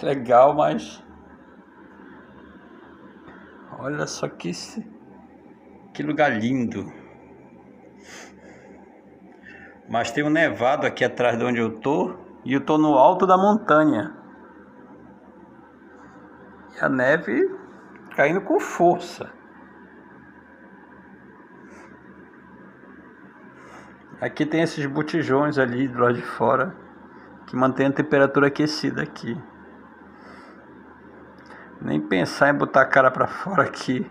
legal, mas olha só que lugar lindo. Mas tem um nevado aqui atrás de onde eu tô, e eu tô no alto da montanha. E a neve caindo com força. Aqui tem esses botijões ali do lado de fora que mantém a temperatura aquecida aqui. Nem pensar em botar a cara pra fora aqui.